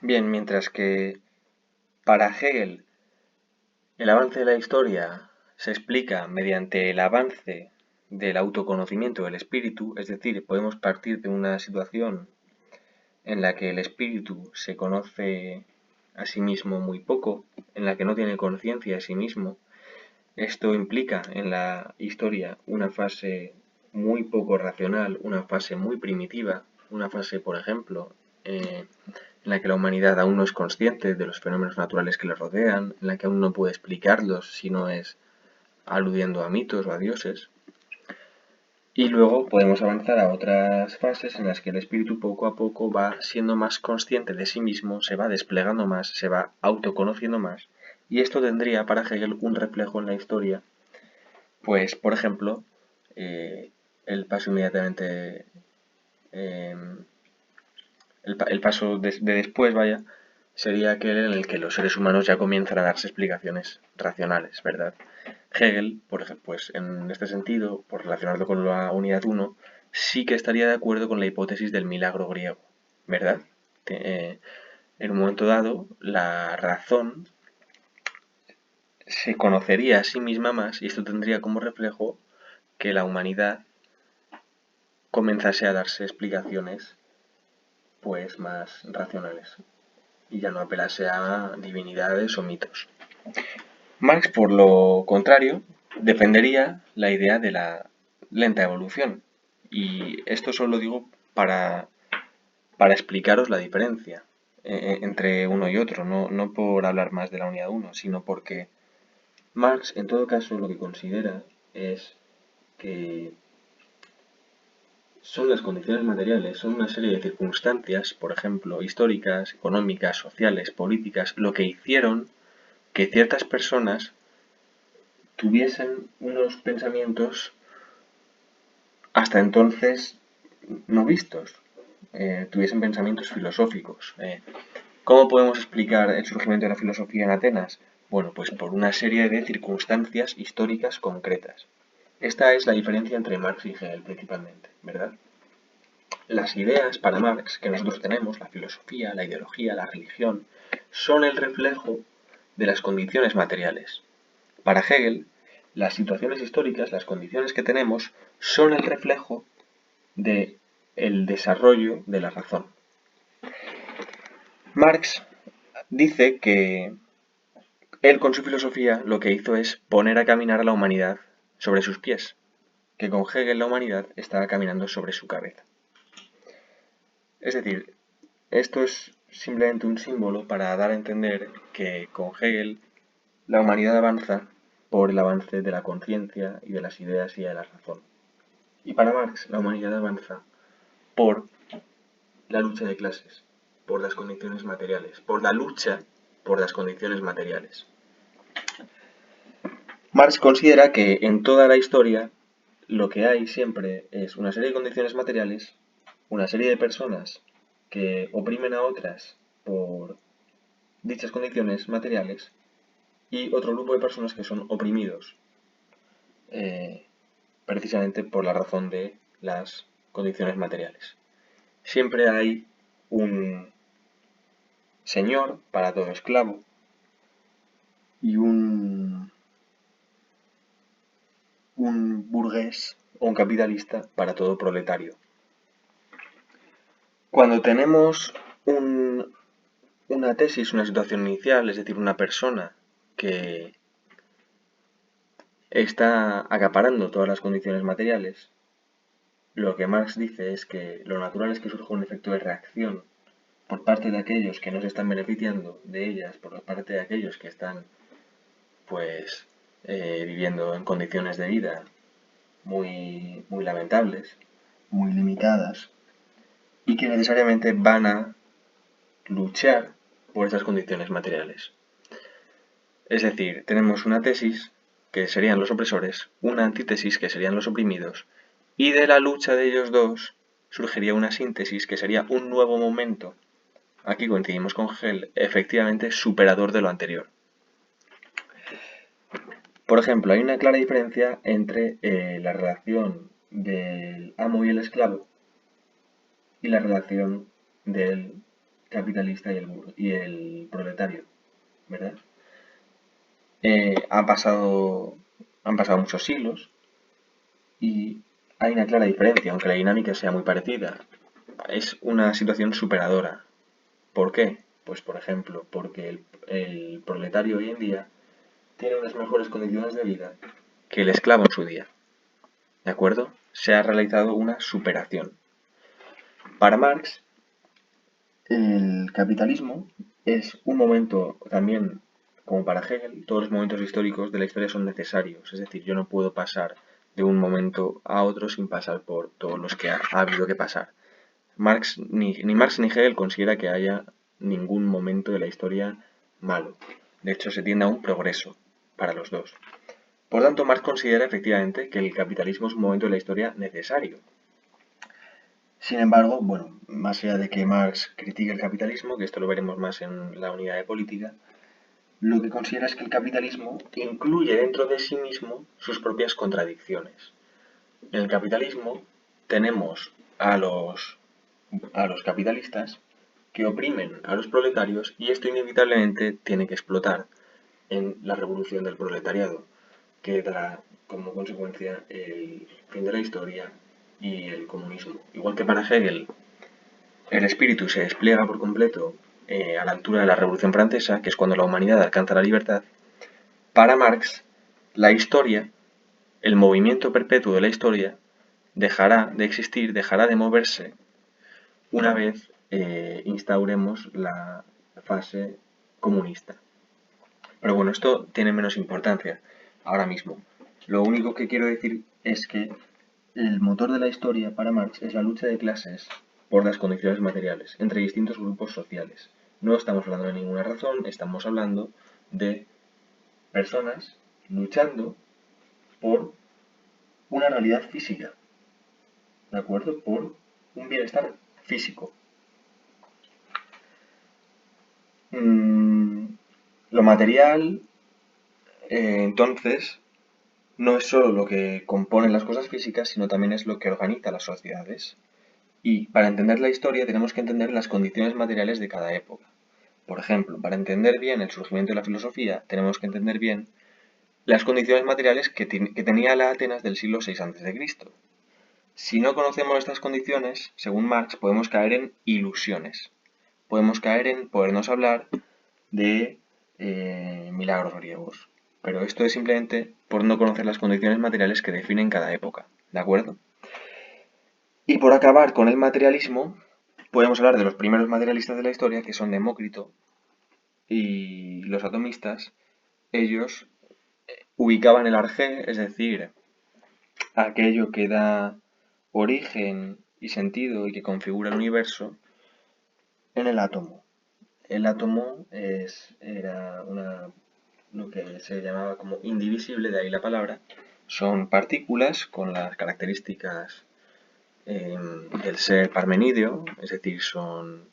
Bien, mientras que para Hegel el avance de la historia se explica mediante el avance del autoconocimiento del espíritu, es decir, podemos partir de una situación en la que el espíritu se conoce a sí mismo muy poco, en la que no tiene conciencia de sí mismo. Esto implica en la historia una fase muy poco racional, una fase muy primitiva, una fase, por ejemplo, en la que la humanidad aún no es consciente de los fenómenos naturales que le rodean, en la que aún no puede explicarlos si no es aludiendo a mitos o a dioses. Y luego podemos avanzar a otras fases en las que el espíritu poco a poco va siendo más consciente de sí mismo, se va desplegando más, se va autoconociendo más. Y esto tendría para Hegel un reflejo en la historia. Pues, por ejemplo, eh, el paso inmediatamente, eh, el paso de después, vaya, sería aquel en el que los seres humanos ya comienzan a darse explicaciones racionales, ¿verdad? Hegel, por ejemplo, pues en este sentido, por relacionarlo con la unidad uno, sí que estaría de acuerdo con la hipótesis del milagro griego, ¿verdad? En un momento dado, la razón se conocería a sí misma más y esto tendría como reflejo que la humanidad comenzase a darse explicaciones pues más racionales y ya no apelase a divinidades o mitos. Marx, por lo contrario, defendería la idea de la lenta evolución. Y esto solo digo para explicaros la diferencia entre uno y otro, no por hablar más de la unidad uno, sino porque Marx, en todo caso, lo que considera es que son las condiciones materiales, son una serie de circunstancias, por ejemplo, históricas, económicas, sociales, políticas, lo que hicieron que ciertas personas tuviesen unos pensamientos hasta entonces no vistos, tuviesen pensamientos filosóficos. ¿Cómo podemos explicar el surgimiento de la filosofía en Atenas? Bueno, pues por una serie de circunstancias históricas concretas. Esta es la diferencia entre Marx y Hegel principalmente, ¿verdad? Las ideas para Marx que nosotros tenemos, la filosofía, la ideología, la religión, son el reflejo de las condiciones materiales. Para Hegel, las situaciones históricas, las condiciones que tenemos, son el reflejo de el desarrollo de la razón. Marx dice que él con su filosofía lo que hizo es poner a caminar a la humanidad sobre sus pies, que con Hegel la humanidad estaba caminando sobre su cabeza. Es decir, esto es simplemente un símbolo para dar a entender que con Hegel la humanidad avanza por el avance de la conciencia y de las ideas y de la razón. Y para Marx la humanidad avanza por la lucha de clases, por las condiciones materiales, por la lucha por las condiciones materiales. Marx considera que en toda la historia lo que hay siempre es una serie de condiciones materiales, una serie de personas que oprimen a otras por dichas condiciones materiales y otro grupo de personas que son oprimidos eh, precisamente por la razón de las condiciones materiales. Siempre hay un señor para todo esclavo y un burgués o un capitalista para todo proletario. Cuando tenemos una tesis, una situación inicial, es decir, una persona que está acaparando todas las condiciones materiales, lo que Marx dice es que lo natural es que surja un efecto de reacción por parte de aquellos que no se están beneficiando de ellas, por parte de aquellos que están pues viviendo en condiciones de vida muy lamentables, muy limitadas, y que necesariamente van a luchar por esas condiciones materiales. Es decir, tenemos una tesis que serían los opresores, una antítesis que serían los oprimidos, y de la lucha de ellos dos surgiría una síntesis que sería un nuevo momento. Aquí coincidimos con Hegel, efectivamente superador de lo anterior. Por ejemplo, hay una clara diferencia entre la relación del amo y el esclavo y la relación del capitalista y el proletario, ¿verdad? Han pasado muchos siglos y hay una clara diferencia, aunque la dinámica sea muy parecida. Es una situación superadora. ¿Por qué? Pues por ejemplo, porque el proletario hoy en día tiene unas mejores condiciones de vida que el esclavo en su día. ¿De acuerdo? Se ha realizado una superación. Para Marx, el capitalismo es un momento también, como para Hegel, todos los momentos históricos de la historia son necesarios. Es decir, yo no puedo pasar de un momento a otro sin pasar por todos los que ha habido que pasar. Ni Marx ni Hegel considera que haya ningún momento de la historia malo. De hecho, se tiende a un progreso para los dos. Por tanto, Marx considera efectivamente que el capitalismo es un momento de la historia necesario. Sin embargo, bueno, más allá de que Marx critique el capitalismo, que esto lo veremos más en la unidad de política, lo que considera es que el capitalismo incluye dentro de sí mismo sus propias contradicciones. En el capitalismo tenemos a los capitalistas que oprimen a los proletarios y esto inevitablemente tiene que explotar en la revolución del proletariado, que dará como consecuencia el fin de la historia y el comunismo. Igual que para Hegel el espíritu se despliega por completo a la altura de la Revolución Francesa, que es cuando la humanidad alcanza la libertad, para Marx la historia, el movimiento perpetuo de la historia, dejará de existir, dejará de moverse una vez instauremos la fase comunista. Pero bueno, esto tiene menos importancia ahora mismo. Lo único que quiero decir es que el motor de la historia para Marx es la lucha de clases por las condiciones materiales entre distintos grupos sociales. No estamos hablando de ninguna razón, estamos hablando de personas luchando por una realidad física, ¿de acuerdo? Por un bienestar físico. Lo material, entonces, no es solo lo que compone las cosas físicas, sino también es lo que organiza las sociedades. Y para entender la historia tenemos que entender las condiciones materiales de cada época. Por ejemplo, para entender bien el surgimiento de la filosofía, tenemos que entender bien las condiciones materiales que tenía la Atenas del siglo VI a.C. Si no conocemos estas condiciones, según Marx, podemos caer en ilusiones. Podemos caer en podernos hablar de milagros griegos. Pero esto es simplemente por no conocer las condiciones materiales que definen cada época. ¿De acuerdo? Y por acabar con el materialismo, podemos hablar de los primeros materialistas de la historia, que son Demócrito y los atomistas. Ellos ubicaban el arjé, es decir, aquello que da origen y sentido y que configura el universo, en el átomo. El átomo era lo que se llamaba como indivisible, de ahí la palabra. Son partículas con las características del ser parmenídeo, es decir, son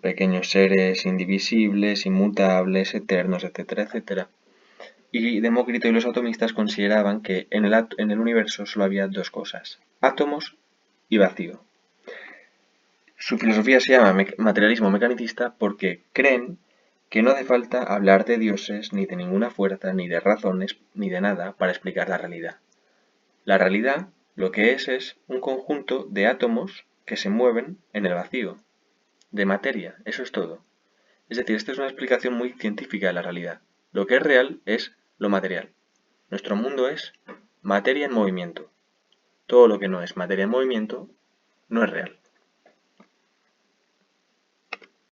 pequeños seres indivisibles, inmutables, eternos, etcétera, etcétera. Y Demócrito y los atomistas consideraban que en el universo solo había dos cosas, átomos y vacío. Su filosofía se llama materialismo mecanicista porque creen que no hace falta hablar de dioses, ni de ninguna fuerza, ni de razones, ni de nada para explicar la realidad. La realidad lo que es un conjunto de átomos que se mueven en el vacío, de materia, eso es todo. Es decir, esta es una explicación muy científica de la realidad. Lo que es real es lo material. Nuestro mundo es materia en movimiento. Todo lo que no es materia en movimiento no es real.